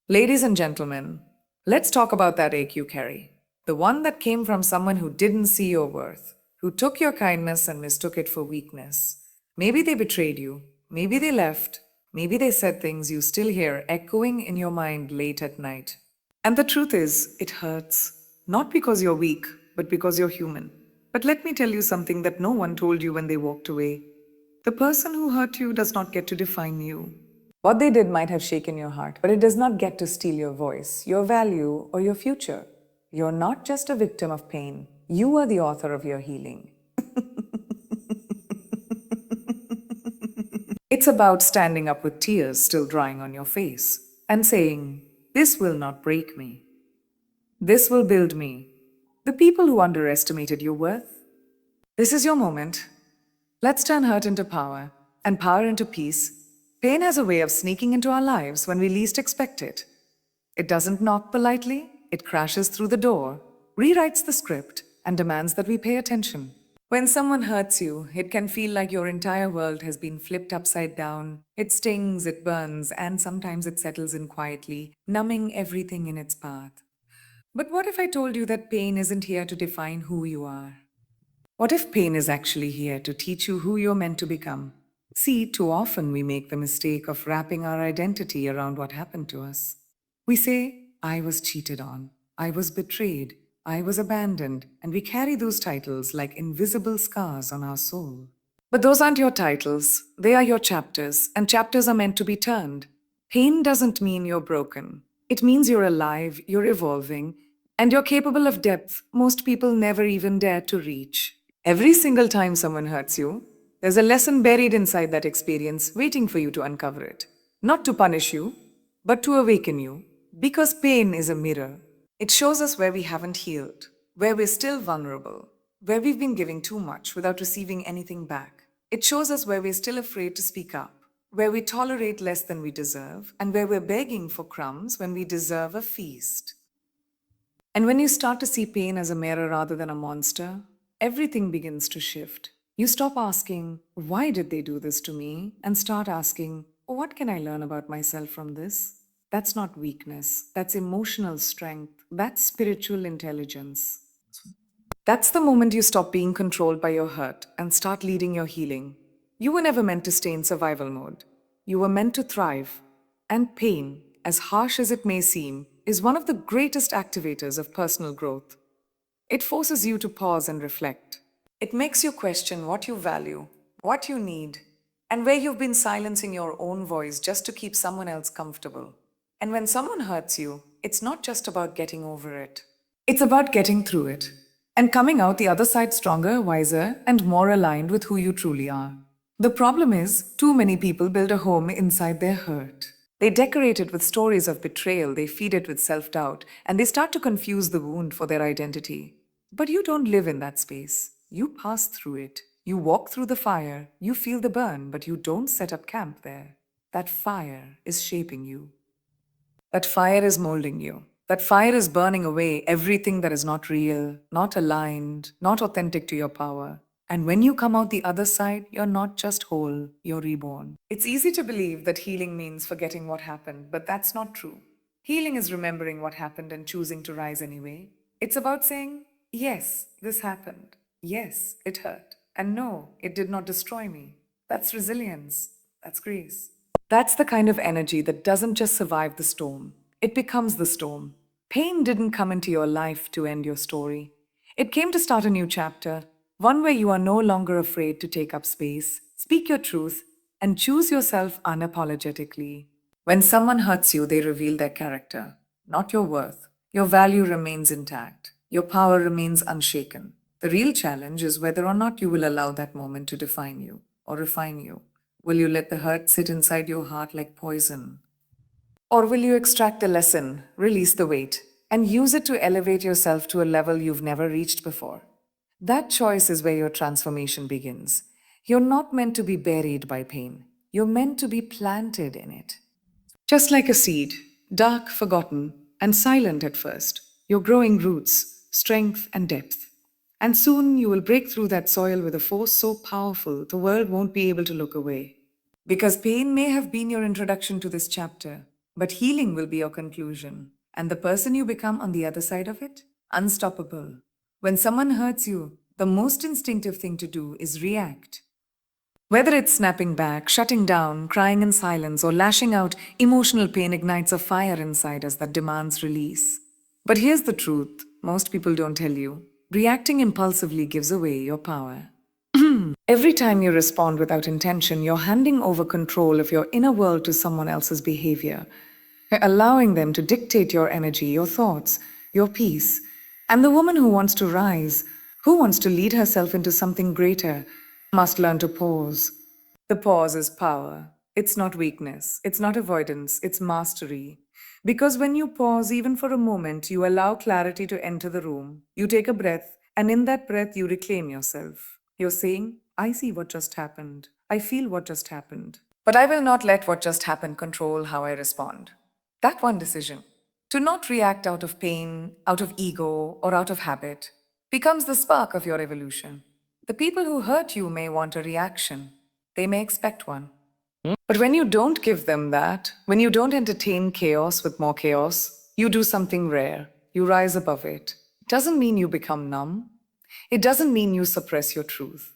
Ladies and gentlemen, let's talk about that ache you carry. The one that came from someone who didn't see your worth, who took your kindness and mistook it for weakness. Maybe they betrayed you, maybe they left, maybe they said things you still hear echoing in your mind late at night. And the truth is, it hurts. Not because you're weak, but because you're human. But let me tell you something that no one told you when they walked away. The person who hurt you does not get to define you. What they did might have shaken your heart, but it does not get to steal your voice, your value, or your future. You're not just a victim of pain, you are the author of your healing. It's about standing up with tears still drying on your face and saying, "This will not break me. This will build me." The people who underestimated your worth, this is your moment. Let's turn hurt into power and power into peace. Pain has a way of sneaking into our lives when we least expect it. It doesn't knock politely, it crashes through the door, rewrites the script, and demands that we pay attention. When someone hurts you, it can feel like your entire world has been flipped upside down. It stings, it burns, and sometimes it settles in quietly, numbing everything in its path. But what if I told you that pain isn't here to define who you are? What if pain is actually here to teach you who you're meant to become? See, too often we make the mistake of wrapping our identity around what happened to us. We say, "I was cheated on, I was betrayed, I was abandoned," and we carry those titles like invisible scars on our soul. But those aren't your titles, they are your chapters, and chapters are meant to be turned. Pain doesn't mean you're broken. It means you're alive, you're evolving, and you're capable of depth most people never even dare to reach. Every single time someone hurts you, there's a lesson buried inside that experience waiting for you to uncover it. Not to punish you, but to awaken you. Because pain is a mirror. It shows us where we haven't healed, where we're still vulnerable, where we've been giving too much without receiving anything back. It shows us where we're still afraid to speak up, where we tolerate less than we deserve, and where we're begging for crumbs when we deserve a feast. And when you start to see pain as a mirror rather than a monster, everything begins to shift. You stop asking, "Why did they do this to me?" and start asking, "What can I learn about myself from this?" That's not weakness, that's emotional strength, that's spiritual intelligence. That's the moment you stop being controlled by your hurt and start leading your healing. You were never meant to stay in survival mode. You were meant to thrive. And pain, as harsh as it may seem, is one of the greatest activators of personal growth. It forces you to pause and reflect. It makes you question what you value, what you need, and where you've been silencing your own voice just to keep someone else comfortable. And when someone hurts you, it's not just about getting over it. It's about getting through it and coming out the other side stronger, wiser, and more aligned with who you truly are. The problem is, too many people build a home inside their hurt. They decorate it with stories of betrayal, they feed it with self doubt, and they start to confuse the wound for their identity. But you don't live in that space. You pass through it. You walk through the fire, you feel the burn, but you don't set up camp there. That fire is shaping you. That fire is molding you. That fire is burning away everything that is not real, not aligned, not authentic to your power. And when you come out the other side, you're not just whole, you're reborn. It's easy to believe that healing means forgetting what happened, but that's not true. Healing is remembering what happened and choosing to rise anyway. It's about saying, "Yes, this happened. Yes, it hurt. And no, it did not destroy me." That's resilience. That's grace. That's the kind of energy that doesn't just survive the storm, it becomes the storm. Pain didn't come into your life to end your story. It came to start a new chapter, one where you are no longer afraid to take up space, speak your truth, and choose yourself unapologetically. When someone hurts you, they reveal their character, not your worth. Your value remains intact. Your power remains unshaken. The real challenge is whether or not you will allow that moment to define you or refine you. Will you let the hurt sit inside your heart like poison? Or will you extract the lesson, release the weight, and use it to elevate yourself to a level you've never reached before? That choice is where your transformation begins. You're not meant to be buried by pain. You're meant to be planted in it. Just like a seed, dark, forgotten, and silent at first, you're growing roots, strength, and depth. And soon you will break through that soil with a force so powerful the world won't be able to look away. Because pain may have been your introduction to this chapter, But healing will be your conclusion. And the person you become on the other side of it? Unstoppable. When someone hurts you, the most instinctive thing to do is react. Whether it's snapping back, shutting down, crying in silence, or lashing out, emotional pain ignites a fire inside us that demands release. But here's the truth most people don't tell you reacting impulsively gives away your power. Every time you respond without intention, you're handing over control of your inner world to someone else's behavior, allowing them to dictate your energy, your thoughts, your peace. And the woman who wants to rise, who wants to lead herself into something greater, must learn to pause. The pause is power. It's not weakness, it's not avoidance, it's mastery. Because when you pause, even for a moment, you allow clarity to enter the room. You take a breath, and in that breath, you reclaim yourself. You're saying, I see what just happened. I feel what just happened. But I will not let what just happened control how I respond. That one decision, to not react out of pain, out of ego, or out of habit, becomes the spark of your evolution. The people who hurt you may want a reaction, they may expect one. But when you don't give them that, when you don't entertain chaos with more chaos, you do something rare. You rise above it. It doesn't mean you become numb. It doesn't mean you suppress your truth.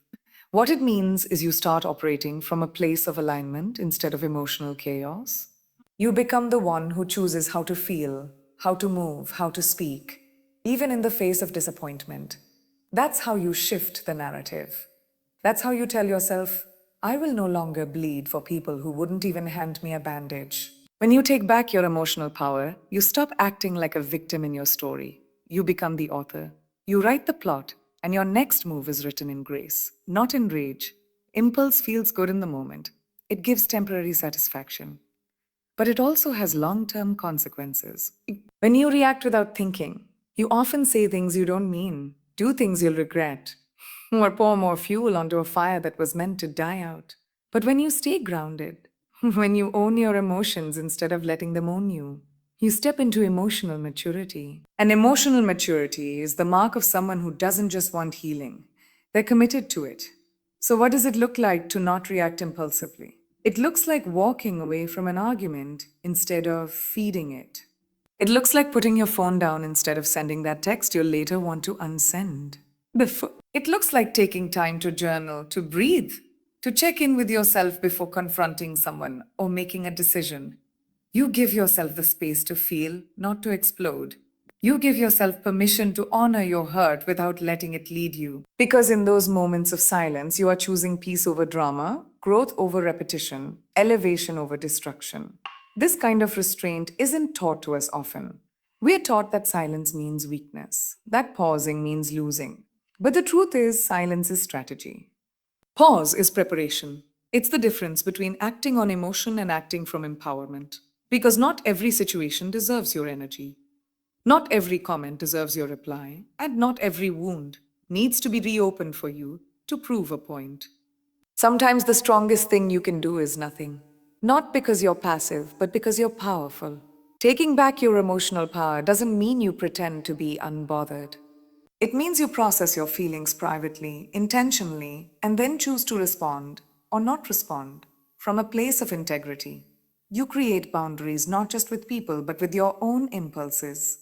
What it means is you start operating from a place of alignment instead of emotional chaos. You become the one who chooses how to feel, how to move, how to speak, even in the face of disappointment. That's how you shift the narrative. That's how you tell yourself, I will no longer bleed for people who wouldn't even hand me a bandage. When you take back your emotional power, you stop acting like a victim in your story. You become the author. You write the plot, and your next move is written in grace, not in rage. Impulse feels good in the moment. It gives temporary satisfaction. But it also has long term consequences. When you react without thinking, you often say things you don't mean, do things you'll regret, or pour more fuel onto a fire that was meant to die out. But when you stay grounded, when you own your emotions instead of letting them own you step into emotional maturity. And emotional maturity is the mark of someone who doesn't just want healing, they're committed to it. So, what does it look like to not react impulsively? It looks like walking away from an argument instead of feeding it. It looks like putting your phone down instead of sending that text you'll later want to unsend. It looks like taking time to journal, to breathe, to check in with yourself before confronting someone or making a decision. You give yourself the space to feel, not to explode. You give yourself permission to honor your hurt without letting it lead you. Because in those moments of silence, you are choosing peace over drama, growth over repetition, elevation over destruction. This kind of restraint isn't taught to us often. We're taught that silence means weakness, that pausing means losing. But the truth is, silence is strategy. Pause is preparation. It's the difference between acting on emotion and acting from empowerment. Because not every situation deserves your energy. Not every comment deserves your reply, and not every wound needs to be reopened for you to prove a point. Sometimes the strongest thing you can do is nothing. Not because you're passive, but because you're powerful. Taking back your emotional power doesn't mean you pretend to be unbothered. It means you process your feelings privately, intentionally, and then choose to respond or not respond from a place of integrity. You create boundaries not just with people, but with your own impulses.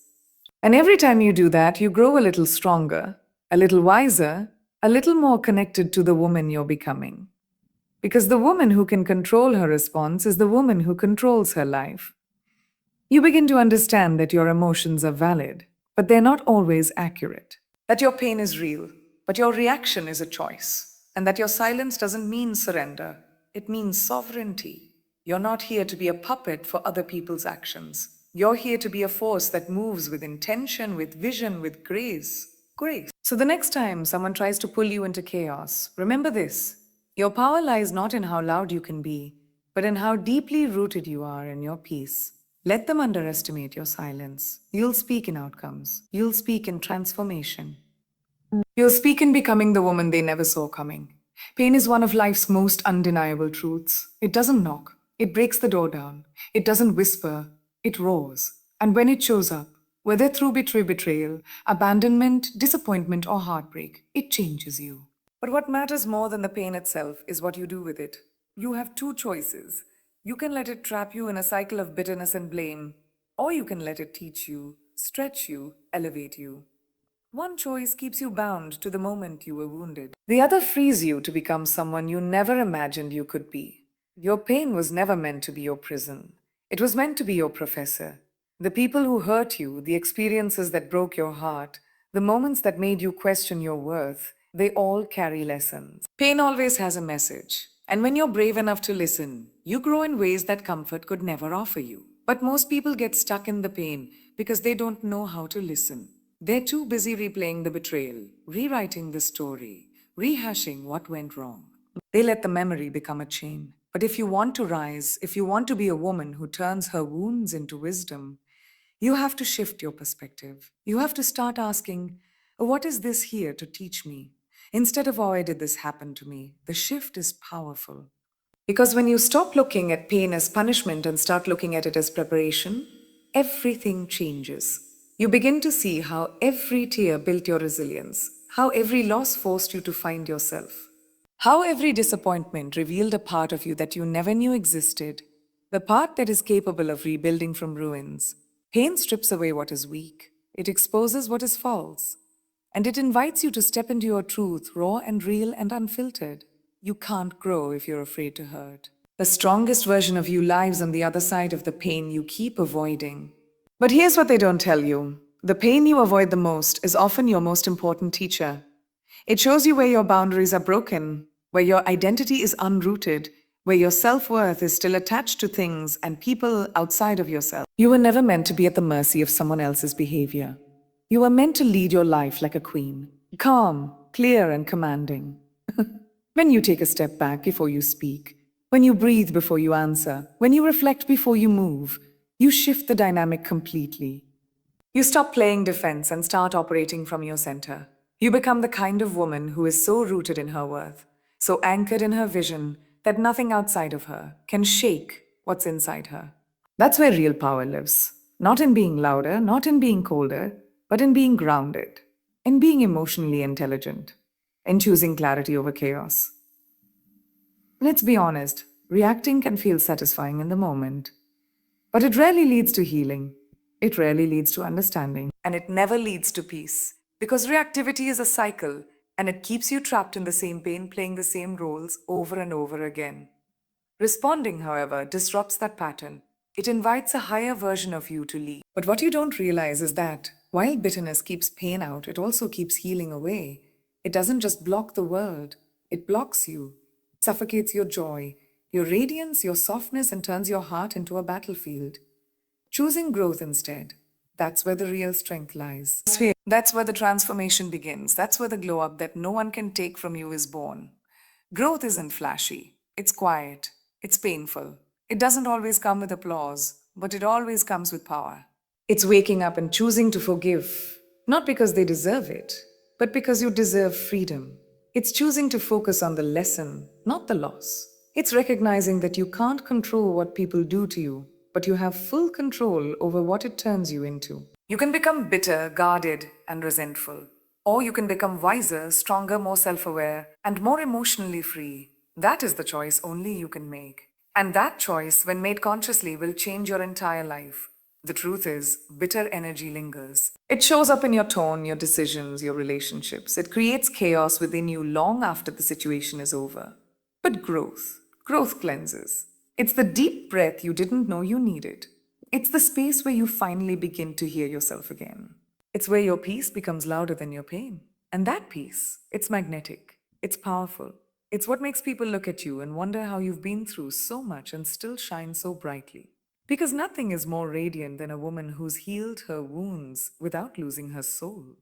And every time you do that, you grow a little stronger, a little wiser, a little more connected to the woman you're becoming. Because the woman who can control her response is the woman who controls her life. You begin to understand that your emotions are valid, but they're not always accurate. That your pain is real, but your reaction is a choice. And that your silence doesn't mean surrender, it means sovereignty. You're not here to be a puppet for other people's actions. You're here to be a force that moves with intention, with vision, with grace. Grace. So the next time someone tries to pull you into chaos, remember this. Your power lies not in how loud you can be, but in how deeply rooted you are in your peace. Let them underestimate your silence. You'll speak in outcomes. You'll speak in transformation. You'll speak in becoming the woman they never saw coming. Pain is one of life's most undeniable truths. It doesn't knock. It breaks the door down. It doesn't whisper. It roars. And when it shows up, whether through betrayal, abandonment, disappointment, or heartbreak, it changes you. But what matters more than the pain itself is what you do with it. You have two choices. You can let it trap you in a cycle of bitterness and blame, or you can let it teach you, stretch you, elevate you. One choice keeps you bound to the moment you were wounded. The other frees you to become someone you never imagined you could be. Your pain was never meant to be your prison. It was meant to be your professor. The people who hurt you, the experiences that broke your heart, the moments that made you question your worth, they all carry lessons. Pain always has a message. And when you're brave enough to listen, you grow in ways that comfort could never offer you. But most people get stuck in the pain because they don't know how to listen. They're too busy replaying the betrayal, rewriting the story, rehashing what went wrong. They let the memory become a chain. But if you want to rise, if you want to be a woman who turns her wounds into wisdom, you have to shift your perspective. You have to start asking, what is this here to teach me? Instead of, why did this happen to me? The shift is powerful. Because when you stop looking at pain as punishment and start looking at it as preparation, everything changes. You begin to see how every tear built your resilience, how every loss forced you to find yourself, how every disappointment revealed a part of you that you never knew existed, the part that is capable of rebuilding from ruins. Pain strips away what is weak, it exposes what is false, and it invites you to step into your truth, raw and real and unfiltered. You can't grow if you're afraid to hurt. The strongest version of you lives on the other side of the pain you keep avoiding. But here's what they don't tell you: the pain you avoid the most is often your most important teacher. It shows you where your boundaries are broken, where your identity is unrooted, where your self worth is still attached to things and people outside of yourself. You were never meant to be at the mercy of someone else's behavior. You were meant to lead your life like a queen, calm, clear, and commanding. When you take a step back before you speak, when you breathe before you answer, when you reflect before you move, you shift the dynamic completely. You stop playing defense and start operating from your center. You become the kind of woman who is so rooted in her worth, so anchored in her vision, that nothing outside of her can shake what's inside her. That's where real power lives. Not in being louder, not in being colder, but in being grounded, in being emotionally intelligent, in choosing clarity over chaos. Let's be honest, reacting can feel satisfying in the moment, but it rarely leads to healing. It rarely leads to understanding. And it never leads to peace. Because reactivity is a cycle, and it keeps you trapped in the same pain, playing the same roles over and over again. Responding, however, disrupts that pattern. It invites a higher version of you to lead. But what you don't realize is that while bitterness keeps pain out, it also keeps healing away. It doesn't just block the world, it blocks you, suffocates your joy, your radiance, your softness, and turns your heart into a battlefield. Choosing growth instead, that's where the real strength lies. That's where the transformation begins. That's where the glow up that no one can take from you is born. Growth isn't flashy, it's quiet, it's painful. It doesn't always come with applause, but it always comes with power. It's waking up and choosing to forgive, not because they deserve it, but because you deserve freedom. It's choosing to focus on the lesson, not the loss. It's recognizing that you can't control what people do to you, but you have full control over what it turns you into. You can become bitter, guarded, and resentful. Or you can become wiser, stronger, more self aware, and more emotionally free. That is the choice only you can make. And that choice, when made consciously, will change your entire life. The truth is, bitter energy lingers. It shows up in your tone, your decisions, your relationships. It creates chaos within you long after the situation is over. But growth cleanses. It's the deep breath you didn't know you needed. It's the space where you finally begin to hear yourself again. It's where your peace becomes louder than your pain. And that peace, it's magnetic, it's powerful. It's what makes people look at you and wonder how you've been through so much and still shine so brightly. Because nothing is more radiant than a woman who's healed her wounds without losing her soul.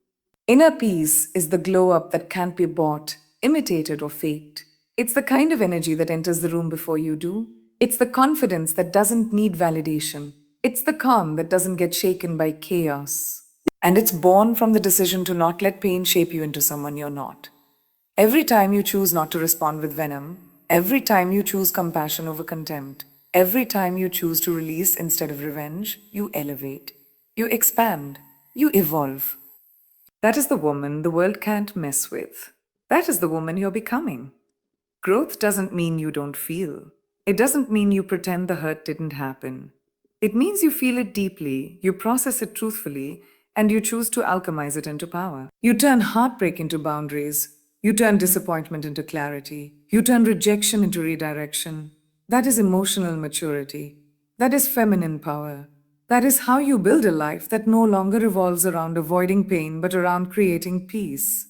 Inner peace is the glow up that can't be bought, imitated, or faked. It's the kind of energy that enters the room before you do. It's the confidence that doesn't need validation. It's the calm that doesn't get shaken by chaos. And it's born from the decision to not let pain shape you into someone you're not. Every time you choose not to respond with venom, every time you choose compassion over contempt, every time you choose to release instead of revenge, you elevate, you expand, you evolve. That is the woman the world can't mess with. That is the woman you're becoming. Growth doesn't mean you don't feel. It doesn't mean you pretend the hurt didn't happen. It means you feel it deeply, you process it truthfully, and you choose to alchemize it into power. You turn heartbreak into boundaries. You turn disappointment into clarity. You turn rejection into redirection. That is emotional maturity. That is feminine power. That is how you build a life that no longer revolves around avoiding pain but around creating peace.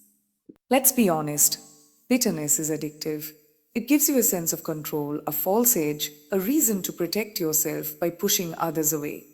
Let's be honest, bitterness is addictive. It gives you a sense of control, a false edge, a reason to protect yourself by pushing others away.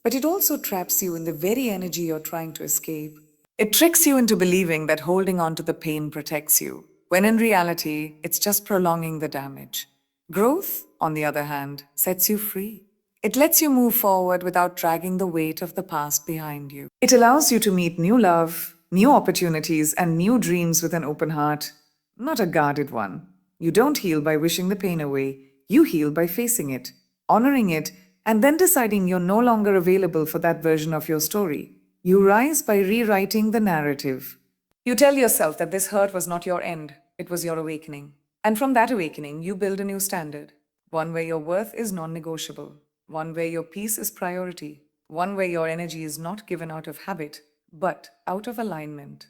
But it also traps you in the very energy you're trying to escape. It tricks you into believing that holding on to the pain protects you, when in reality, it's just prolonging the damage. Growth, on the other hand, sets you free. It lets you move forward without dragging the weight of the past behind you. It allows you to meet new love, new opportunities, and new dreams with an open heart, not a guarded one. You don't heal by wishing the pain away, you heal by facing it, honoring it, and then deciding you're no longer available for that version of your story. You rise by rewriting the narrative. You tell yourself that this hurt was not your end, it was your awakening. And from that awakening, you build a new standard, one where your worth is non negotiable, one where your peace is priority, one where your energy is not given out of habit, but out of alignment.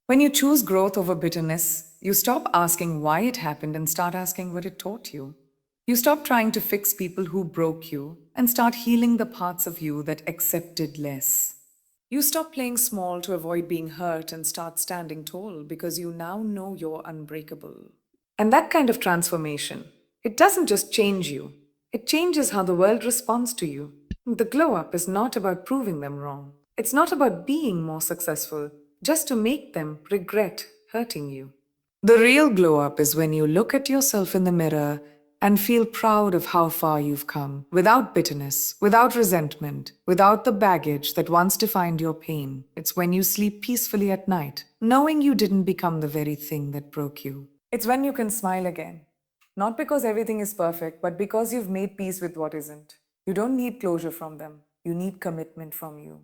When you choose growth over bitterness, you stop asking why it happened and start asking what it taught you. You stop trying to fix people who broke you and start healing the parts of you that accepted less. You stop playing small to avoid being hurt and start standing tall because you now know you're unbreakable. And that kind of transformation, it doesn't just change you, it changes how the world responds to you. The glow up is not about proving them wrong. It's not about being more successful, just to make them regret hurting you. The real glow up is when you look at yourself in the mirror and feel proud of how far you've come, without bitterness, without resentment, without the baggage that once defined your pain. It's when you sleep peacefully at night, knowing you didn't become the very thing that broke you. It's when you can smile again. Not because everything is perfect, but because you've made peace with what isn't. You don't need closure from them. You need commitment from you.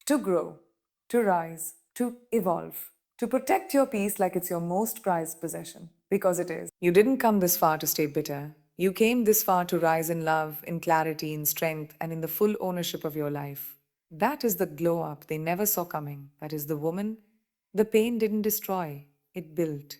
To grow, to rise, to evolve, to protect your peace like it's your most prized possession. Because it is. You didn't come this far to stay bitter. You came this far to rise in love, in clarity, in strength, and in the full ownership of your life. That is the glow up they never saw coming. That is the woman the pain didn't destroy, it built.